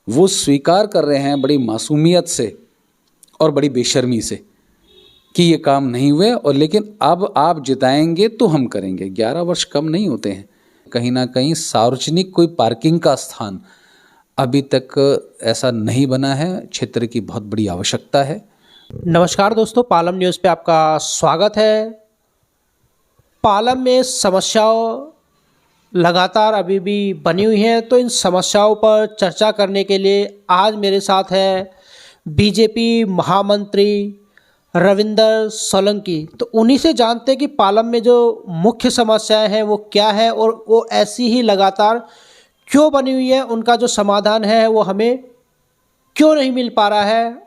वो स्वीकार कर रहे हैं बड़ी मासूमियत से और बड़ी बेशर्मी से कि ये काम नहीं हुए, और लेकिन अब आप जिताएंगे तो हम करेंगे। 11 वर्ष कम नहीं होते हैं। कहीं ना कहीं सार्वजनिक कोई पार्किंग का स्थान अभी तक ऐसा नहीं बना है। क्षेत्र की बहुत बड़ी आवश्यकता है। नमस्कार दोस्तों, पालम न्यूज़ पे आपका स्वागत है। पालम में समस्याओं लगातार अभी भी बनी हुई हैं, तो इन समस्याओं पर चर्चा करने के लिए आज मेरे साथ है बीजेपी महामंत्री रविंदर सोलंकी। तो उन्हीं से जानते हैं कि पालम में जो मुख्य समस्याएं हैं वो क्या है और वो ऐसी ही लगातार क्यों बनी हुई है, उनका जो समाधान है वो हमें क्यों नहीं मिल पा रहा है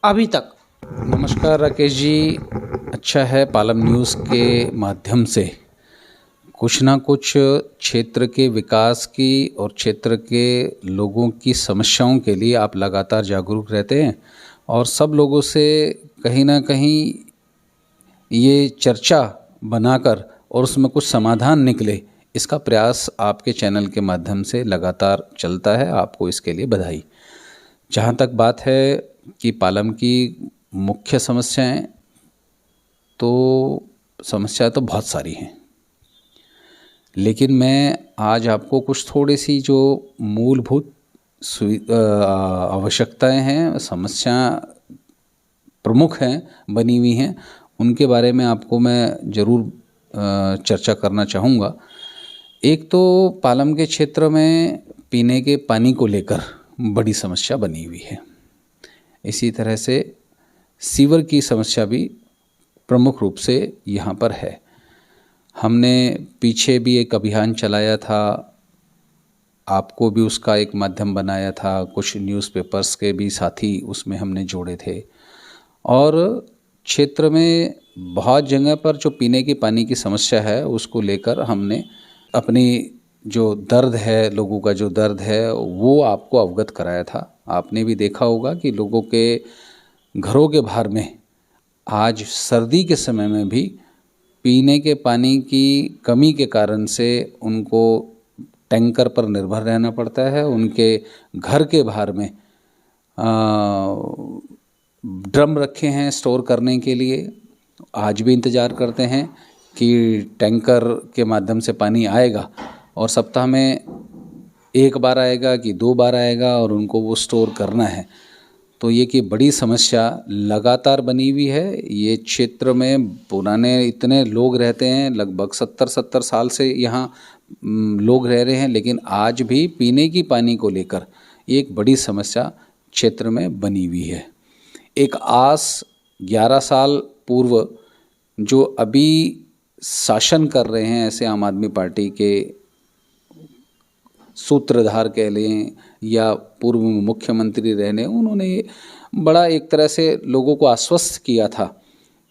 अभी तक। नमस्कार राकेश जी। अच्छा है, पालम न्यूज़ के माध्यम से कुछ ना कुछ क्षेत्र के विकास की और क्षेत्र के लोगों की समस्याओं के लिए आप लगातार जागरूक रहते हैं, और सब लोगों से कहीं ना कहीं ये चर्चा बनाकर और उसमें कुछ समाधान निकले, इसका प्रयास आपके चैनल के माध्यम से लगातार चलता है। आपको इसके लिए बधाई। जहाँ तक बात है कि पालम की मुख्य समस्याएं, तो समस्याएं तो बहुत सारी हैं, लेकिन मैं आज आपको कुछ थोड़ी सी जो मूलभूत आवश्यकताएं हैं, समस्या प्रमुख हैं, बनी हुई हैं, उनके बारे में आपको मैं ज़रूर चर्चा करना चाहूँगा। एक तो पालम के क्षेत्र में पीने के पानी को लेकर बड़ी समस्या बनी हुई है। इसी तरह से सीवर की समस्या भी प्रमुख रूप से यहाँ पर है। हमने पीछे भी एक अभियान चलाया था, आपको भी उसका एक माध्यम बनाया था, कुछ न्यूज़पेपर्स के भी साथी उसमें हमने जोड़े थे, और क्षेत्र में बहुत जगह पर जो पीने के पानी की समस्या है उसको लेकर हमने अपनी जो दर्द है, लोगों का जो दर्द है, वो आपको अवगत कराया था। आपने भी देखा होगा कि लोगों के घरों के बाहर में आज सर्दी के समय में भी पीने के पानी की कमी के कारण से उनको टैंकर पर निर्भर रहना पड़ता है। उनके घर के बाहर में ड्रम रखे हैं स्टोर करने के लिए, आज भी इंतज़ार करते हैं कि टैंकर के माध्यम से पानी आएगा, और सप्ताह में एक बार आएगा कि 2 बार आएगा, और उनको वो स्टोर करना है। तो ये कि बड़ी समस्या लगातार बनी हुई है। ये क्षेत्र में पुराने इतने लोग रहते हैं, लगभग 70 साल से यहाँ लोग रह रहे हैं, लेकिन आज भी पीने की पानी को लेकर एक बड़ी समस्या क्षेत्र में बनी हुई है। एक आस 11 साल पूर्व जो अभी शासन कर रहे हैं, ऐसे आम आदमी पार्टी के सूत्रधार कह लें या पूर्व मुख्यमंत्री रहने, उन्होंने बड़ा एक तरह से लोगों को आश्वस्त किया था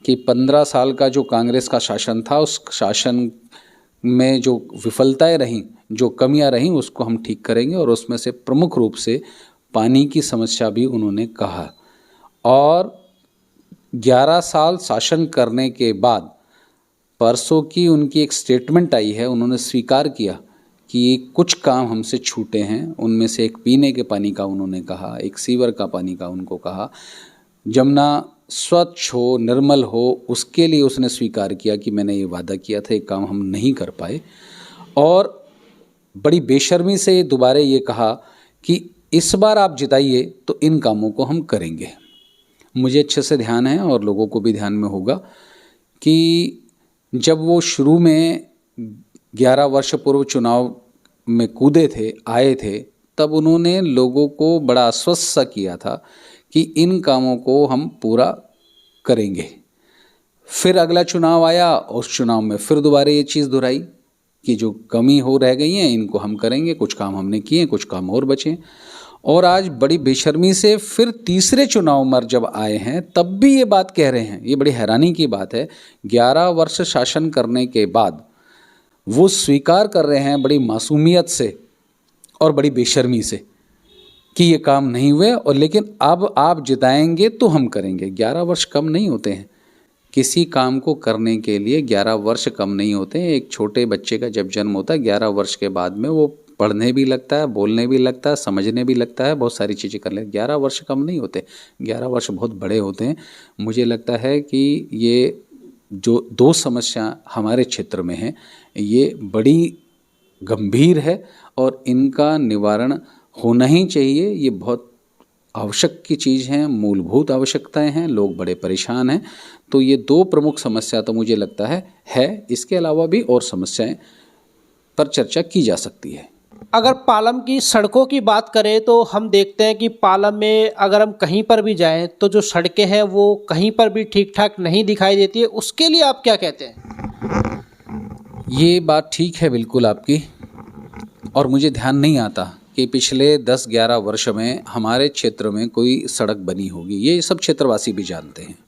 कि 15 साल का जो कांग्रेस का शासन था, उस शासन में जो विफलताएं रहीं, जो कमियां रहीं, उसको हम ठीक करेंगे, और उसमें से प्रमुख रूप से पानी की समस्या भी उन्होंने कहा। और 11 साल शासन करने के बाद परसों की उनकी एक स्टेटमेंट आई है, उन्होंने स्वीकार किया कि कुछ काम हमसे छूटे हैं। उनमें से एक पीने के पानी का उन्होंने कहा, एक सीवर का पानी का उनको कहा। जमुना स्वच्छ हो, निर्मल हो, उसके लिए उसने स्वीकार किया कि मैंने ये वादा किया था, एक काम हम नहीं कर पाए। और बड़ी बेशर्मी से दोबारा ये कहा कि इस बार आप जिताइए तो इन कामों को हम करेंगे। मुझे अच्छे से ध्यान है और लोगों को भी ध्यान में होगा कि जब वो शुरू में 11 वर्ष पूर्व चुनाव में कूदे थे, आए थे, तब उन्होंने लोगों को बड़ा आश्वस्त सा किया था कि इन कामों को हम पूरा करेंगे। फिर अगला चुनाव आया, उस चुनाव में फिर दोबारा ये चीज़ दोहराई कि जो कमी हो रह गई हैं इनको हम करेंगे। कुछ काम हमने किए, कुछ काम और बचे। और आज बड़ी बेशर्मी से फिर तीसरे चुनाव में जब आए हैं तब भी ये बात कह रहे हैं। ये बड़ी हैरानी की बात है। 11 वर्ष शासन करने के बाद वो स्वीकार कर रहे हैं बड़ी मासूमियत से और बड़ी बेशर्मी से कि ये काम नहीं हुए, और लेकिन अब आप जिताएंगे तो हम करेंगे। 11 वर्ष कम नहीं होते हैं किसी काम को करने के लिए। 11 वर्ष कम नहीं होते हैं। एक छोटे बच्चे का जब जन्म होता है 11 वर्ष के बाद में वो पढ़ने भी लगता है, बोलने भी लगता है, समझने भी लगता है, बहुत सारी चीज़ें कर ले। 11 वर्ष कम नहीं होते, 11 वर्ष बहुत बड़े होते हैं। मुझे लगता है कि ये जो 2 समस्या हमारे क्षेत्र में हैं, ये बड़ी गंभीर है और इनका निवारण होना ही चाहिए। ये बहुत आवश्यक की चीज़ हैं, मूलभूत आवश्यकताएं हैं, लोग बड़े परेशान हैं। तो ये 2 प्रमुख समस्या तो मुझे लगता है। इसके अलावा भी और समस्याएं पर चर्चा की जा सकती है। अगर पालम की सड़कों की बात करें तो हम देखते हैं कि पालम में अगर हम कहीं पर भी जाएं तो जो सड़कें हैं वो कहीं पर भी ठीक ठाक नहीं दिखाई देती है। उसके लिए आप क्या कहते हैं? ये बात ठीक है बिल्कुल आपकी, और मुझे ध्यान नहीं आता कि पिछले 10-11 वर्ष में हमारे क्षेत्र में कोई सड़क बनी होगी। ये सब क्षेत्रवासी भी जानते हैं।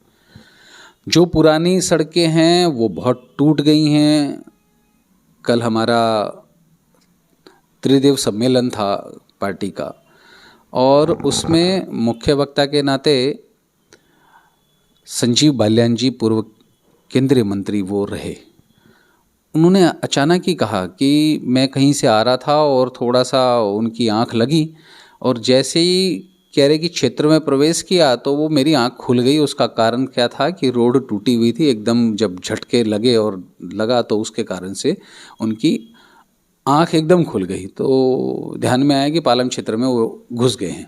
जो पुरानी सड़कें हैं वो बहुत टूट गई हैं। कल हमारा त्रिदेव सम्मेलन था पार्टी का, और उसमें मुख्य वक्ता के नाते संजीव बाल्यान जी, पूर्व केंद्रीय मंत्री, वो रहे। उन्होंने अचानक ही कहा कि मैं कहीं से आ रहा था और थोड़ा सा उनकी आंख लगी, और जैसे ही कह रहे कि क्षेत्र में प्रवेश किया तो वो मेरी आंख खुल गई। उसका कारण क्या था कि रोड टूटी हुई थी, एकदम जब झटके लगे और लगा तो उसके कारण से उनकी आंख एकदम खुल गई। तो ध्यान में आया कि पालम क्षेत्र में वो घुस गए हैं।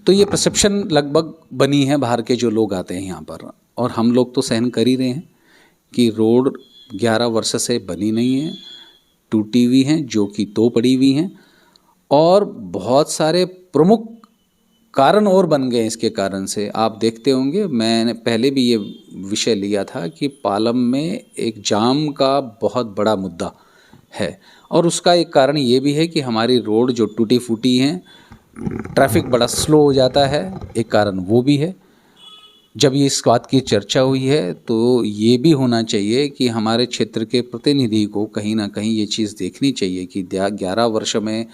तो ये परसेप्शन लगभग बनी है बाहर के जो लोग आते हैं यहाँ पर, और हम लोग तो सहन कर ही रहे हैं कि रोड 11 वर्ष से बनी नहीं है, टूटी हुई हैं, जो कि तो पड़ी हुई हैं, और बहुत सारे प्रमुख कारण और बन गए इसके कारण से। आप देखते होंगे, मैंने पहले भी ये विषय लिया था कि पालम में एक जाम का बहुत बड़ा मुद्दा है, और उसका एक कारण ये भी है कि हमारी रोड जो टूटी फूटी हैं, ट्रैफिक बड़ा स्लो हो जाता है, एक कारण वो भी है। जब ये इस बात की चर्चा हुई है तो ये भी होना चाहिए कि हमारे क्षेत्र के प्रतिनिधि को कहीं ना कहीं ये चीज़ देखनी चाहिए कि 11 वर्ष में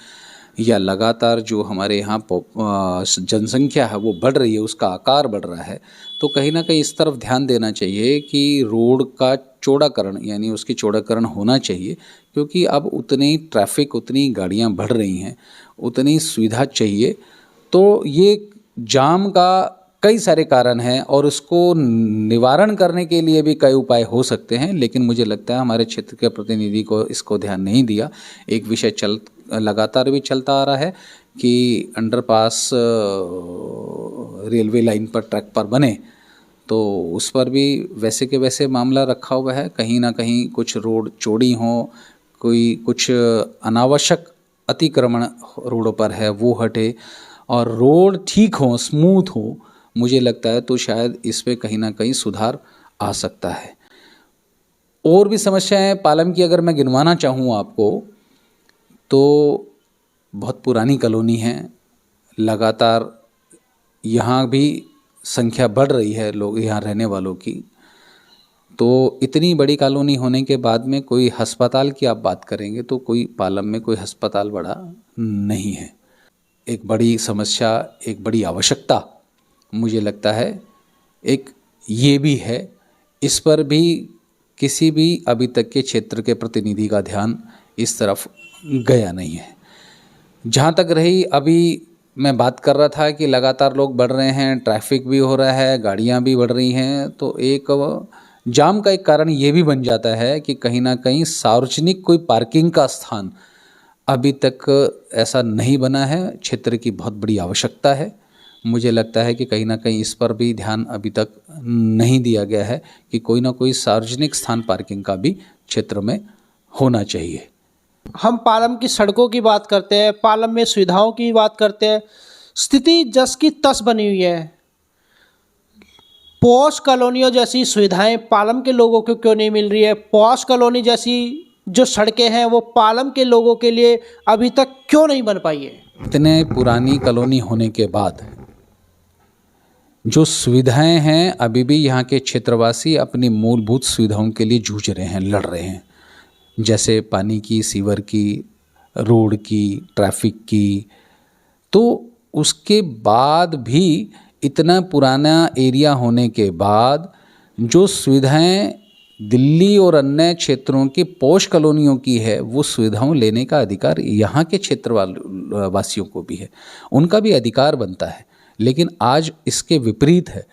या लगातार जो हमारे यहाँ जनसंख्या है वो बढ़ रही है, उसका आकार बढ़ रहा है, तो कहीं ना कहीं इस तरफ ध्यान देना चाहिए कि रोड का चौड़ाकरण, यानी उसकी चौड़ाकरण होना चाहिए, क्योंकि अब उतनी ट्रैफिक, उतनी गाड़ियाँ बढ़ रही हैं, उतनी सुविधा चाहिए। तो ये जाम का कई सारे कारण हैं और उसको निवारण करने के लिए भी कई उपाय हो सकते हैं, लेकिन मुझे लगता है हमारे क्षेत्र के प्रतिनिधि को इसको ध्यान नहीं दिया। एक विषय लगातार भी चलता आ रहा है कि अंडरपास रेलवे लाइन पर, ट्रैक पर बने, तो उस पर भी वैसे के वैसे मामला रखा हुआ है। कहीं ना कहीं कुछ रोड चौड़ी हों, कोई कुछ अनावश्यक अतिक्रमण रोडों पर है वो हटे, और रोड ठीक हो, स्मूथ हो, मुझे लगता है तो शायद इसमें कहीं ना कहीं सुधार आ सकता है। और भी समस्याएं पालम की अगर मैं गिनवाना चाहूँ आपको, तो बहुत पुरानी कॉलोनी है, लगातार यहाँ भी संख्या बढ़ रही है लोग यहाँ रहने वालों की। तो इतनी बड़ी कॉलोनी होने के बाद में कोई अस्पताल की आप बात करेंगे तो कोई पालम में कोई अस्पताल बड़ा नहीं है। एक बड़ी समस्या, एक बड़ी आवश्यकता मुझे लगता है एक ये भी है, इस पर भी किसी भी अभी तक के क्षेत्र के प्रतिनिधि का ध्यान इस तरफ गया नहीं है। जहाँ तक रही, अभी मैं बात कर रहा था कि लगातार लोग बढ़ रहे हैं, ट्रैफिक भी हो रहा है, गाड़ियाँ भी बढ़ रही हैं, तो एक जाम का एक कारण ये भी बन जाता है कि कहीं ना कहीं सार्वजनिक कोई पार्किंग का स्थान अभी तक ऐसा नहीं बना है। क्षेत्र की बहुत बड़ी आवश्यकता है। मुझे लगता है कि कहीं ना कहीं इस पर भी ध्यान अभी तक नहीं दिया गया है कि कोई ना कोई सार्वजनिक स्थान पार्किंग का भी क्षेत्र में होना चाहिए। हम पालम की सड़कों की बात करते हैं, पालम में सुविधाओं की बात करते हैं, स्थिति जस की तस बनी हुई है। पॉश कॉलोनियों जैसी सुविधाएं पालम के लोगों को क्यों नहीं मिल रही है? पॉश कॉलोनी जैसी जो सड़कें हैं वो पालम के लोगों के लिए अभी तक क्यों नहीं बन पाई है? इतने पुरानी कॉलोनी होने के बाद जो सुविधाएं हैं, अभी भी यहाँ के क्षेत्रवासी अपनी मूलभूत सुविधाओं के लिए जूझ रहे हैं, लड़ रहे हैं, जैसे पानी की, सीवर की, रोड की, ट्रैफिक की। तो उसके बाद भी इतना पुराना एरिया होने के बाद जो सुविधाएं दिल्ली और अन्य क्षेत्रों की पॉश कॉलोनियों की है, वो सुविधाओं लेने का अधिकार यहाँ के क्षेत्र वासियों को भी है, उनका भी अधिकार बनता है। लेकिन आज इसके विपरीत है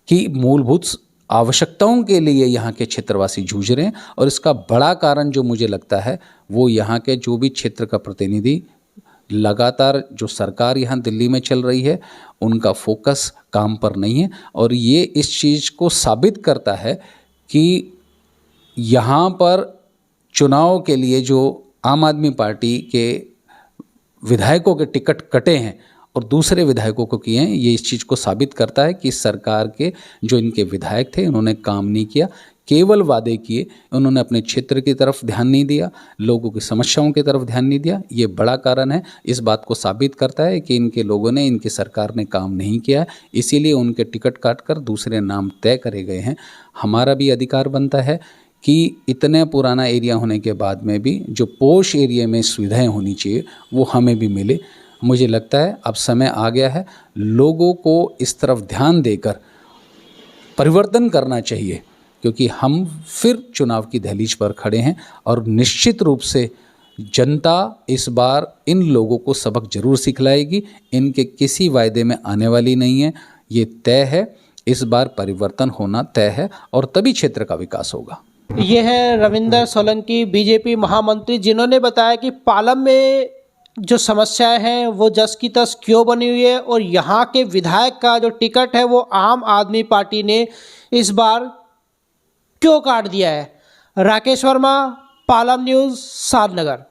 कि मूलभूत आवश्यकताओं के लिए यहाँ के क्षेत्रवासी जूझ रहे हैं। और इसका बड़ा कारण जो मुझे लगता है वो यहाँ के जो भी क्षेत्र का प्रतिनिधि, लगातार जो सरकार यहाँ दिल्ली में चल रही है, उनका फोकस काम पर नहीं है। और ये इस चीज़ को साबित करता है कि यहाँ पर चुनाव के लिए जो आम आदमी पार्टी के विधायकों के टिकट कटे हैं और दूसरे विधायकों को किए हैं, ये इस चीज़ को साबित करता है कि सरकार के जो इनके विधायक थे उन्होंने काम नहीं किया, केवल वादे किए, उन्होंने अपने क्षेत्र की तरफ ध्यान नहीं दिया, लोगों की समस्याओं की तरफ ध्यान नहीं दिया। ये बड़ा कारण है, इस बात को साबित करता है कि इनके लोगों ने, इनकी सरकार ने काम नहीं किया, इसीलिए उनके टिकट काटकर दूसरे नाम तय करे गए हैं। हमारा भी अधिकार बनता है कि इतने पुराना एरिया होने के बाद में भी जो पोश एरिया में सुविधाएं होनी चाहिए वो हमें भी मिले। मुझे लगता है अब समय आ गया है लोगों को इस तरफ ध्यान देकर परिवर्तन करना चाहिए, क्योंकि हम फिर चुनाव की दहलीज पर खड़े हैं और निश्चित रूप से जनता इस बार इन लोगों को सबक जरूर सिखलाएगी। इनके किसी वायदे में आने वाली नहीं है, ये तय है। इस बार परिवर्तन होना तय है और तभी क्षेत्र का विकास होगा। ये है रविंदर सोलंकी, बीजेपी महामंत्री, जिन्होंने बताया कि पालम में जो समस्याएं हैं वो जस की तस क्यों बनी हुई है और यहाँ के विधायक का जो टिकट है वो आम आदमी पार्टी ने इस बार क्यों काट दिया है। राकेश वर्मा, पालम न्यूज़, सादनगर।